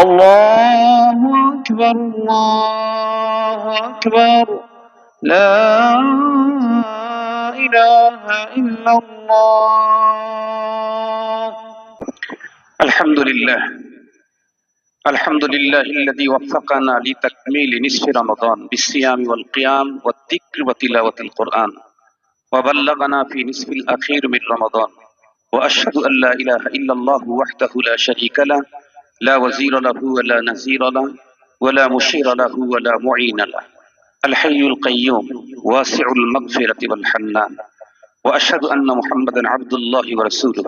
الله أكبر الله أكبر لا إله إلا الله. الحمد لله الذي وفقنا لتكميل نصف رمضان بالصيام والقيام والذكر وتلاوة القرآن، وبلغنا في نصف الأخير من رمضان، وأشهد أن لا إله إلا الله وحده لا شريك له، لا وزير له ولا نزير له ولا مشير له ولا معين له، الحي القيوم واسع المغفرة والحنان، وأشهد أن محمدا عبد الله ورسوله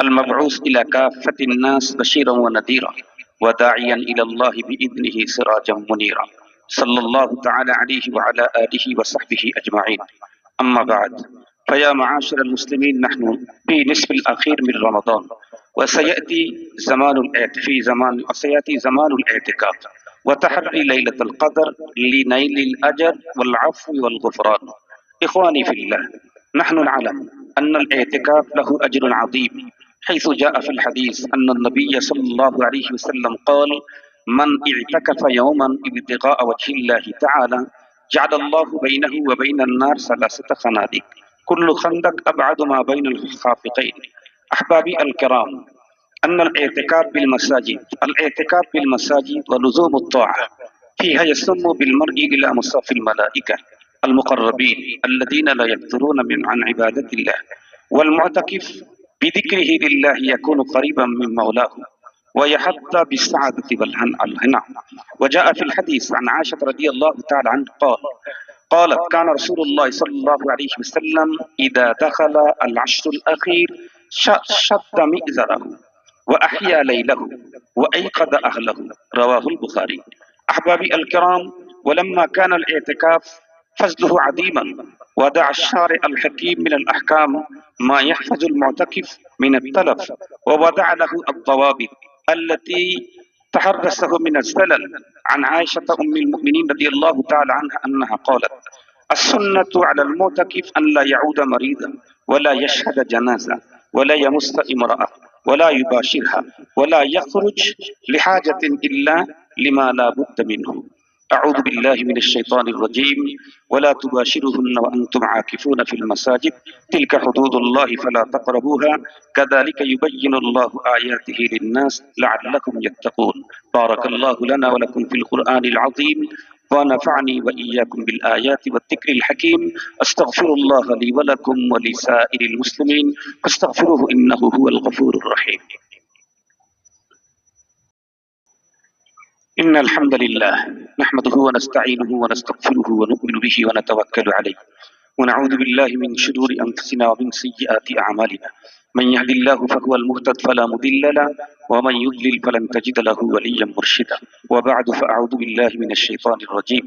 المبعوث إلى كافة الناس بشيرا ونذيرا وداعيا إلى الله بإذنه سراجا منيرا، صلى الله تعالى عليه وعلى آله وصحبه أجمعين. أما بعد، فيا معاشر المسلمين، نحن في نصف الأخير من رمضان، وسيأتي زمان الاعتكاف وتحري ليلة القدر لنيل الأجر والعفو والغفران. إخواني في الله، نحن نعلم أن الاعتكاف له أجر عظيم، حيث جاء في الحديث أن النبي صلى الله عليه وسلم قال: من اعتكف يوما ابتغاء وجه الله تعالى جعل الله بينه وبين النار 3 خنادق كل خندق أبعد ما بين الخافقين. أحبابي الكرام، أن الاعتكاف بالمساجد ولزوم الطاعة فيها يسم بالمرء إلى مصاف الملائكة المقربين الذين لا يفترون عن عبادة الله، والمعتكف بذكره لله يكون قريبا من مولاه ويحظى بالسعادة والهنا. وجاء في الحديث عن عائشة رضي الله تعالى عنها قالت: كان رسول الله صلى الله عليه وسلم إذا دخل العشر الأخير شد مئزره وأحيا ليله وأيقظ أهله، رواه البخاري. أحبابي الكرام، ولما كان الاعتكاف فضله عظيما، ودع الشارع الحكيم من الأحكام ما يحفظ المعتكف من التلف، ووضع له الضوابط التي تحرسه من الزلل. عن عائشة أم المؤمنين رضي الله تعالى عنها أنها قالت: السنة على المعتكف أن لا يعود مريضا ولا يشهد جنازة ولا يمس امرأة ولا يباشرها ولا يخرج لحاجة إلا لما لا بد منه. أعوذ بالله من الشيطان الرجيم. ولا تباشرهن وأنتم عاكفون في المساجد تلك حدود الله فلا تقربوها كذلك يبين الله آياته للناس لعلكم يتقون. بارك الله لنا ولكم في القرآن العظيم، ونفعني وإياكم بالآيات والذكر الحكيم. أستغفر الله لي ولكم ولسائر المسلمين فاستغفروه إنه هو الغفور الرحيم. إن الحمد لله نحمده ونستعينه ونستغفره ونؤمن به ونتوكل عليه، ونعوذ بالله من شرور أنفسنا ومن سيئات أعمالنا. من يهد الله فهو المهتد فلا مضل له، ومن يضلل فلن تجد له وليا مرشدا. وبعد، فأعوذ بالله من الشيطان الرجيم.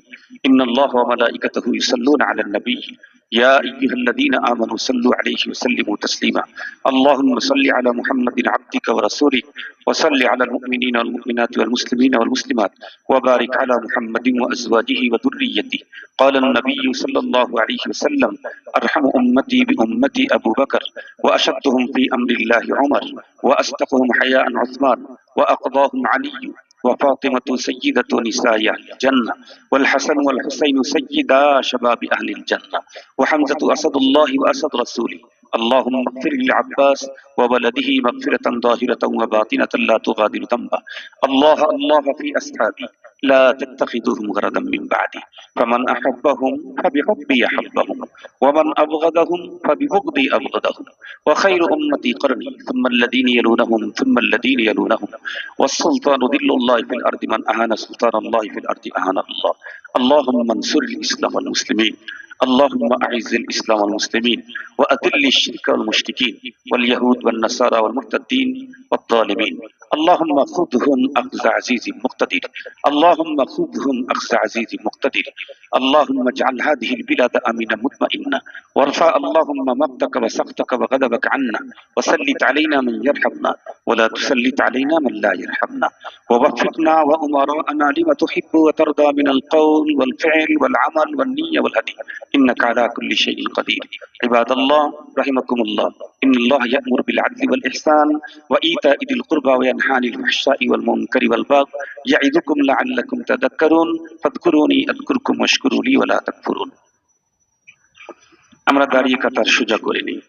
إن الله وملائكته يصلون على النبي يا أيها الذين آمنوا صلوا عليه وسلموا تسليما. اللهم صل على محمد عبدك ورسولك، وصل على المؤمنين والمؤمنات والمسلمين والمسلمات، وبارك على محمد وأزواجه وذريته. قال النبي صلى الله عليه وسلم: أرحم أمتي بأمتي أبو بكر، وأشدهم في أمر الله عمر، وأصدقهم حياء عثمان، وأقضاهم علي، وفاطمة سيدة نساء الجنة، والحسن والحسين سيدا شباب أهل الجنة، وحمزة أسد الله وأسد رسوله. اللهم اغفر للعباس وولده مغفرة ظاهرة وباطنة لا تغادر ذنبا. الله الله في أصحابي لا تتخذوهم غرضا من بعدي، فمن أحبهم فبحبي أحبهم، ومن أبغضهم فببغضي أبغضهم، وخير أمتي قرني ثم الذين يلونهم ثم الذين يلونهم، والسلطان ذل الله في الأرض، من أهان سلطان الله في الأرض أهان الله. اللهم انصر الإسلام والمسلمين، اللهم أعز الإسلام والمسلمين، وأذل الشرك والمشركين واليهود والنصارى والمرتدين والظالمين. اللهم خذهم أخذ عزيز مقتدر، اللهم خذهم أخذ عزيز مقتدر. اللهم اجعل هذه البلاد آمنة مطمئنة، وارفع اللهم مقتك وسخطك وغضبك عنا، وسلط علينا من يرحمنا ولا تسلط علينا من لا يرحمنا، ووفقنا وأمراءنا لما تحب وترضى من القول والفعل والعمل والنية والهدي. إنك على كل شيء قدير. عباد الله رحمكم الله، إن الله يأمر بالعدل والإحسان وإيتاء ذي القربى وينهى عن الفحشاء والمنكر والبغي يعظكم لعلكم تذكرون فاذكروني أذكركم واشكروا لي ولا تكفرون। আমরা দাঁড়িয়ে কাতার সোজা করে নিই।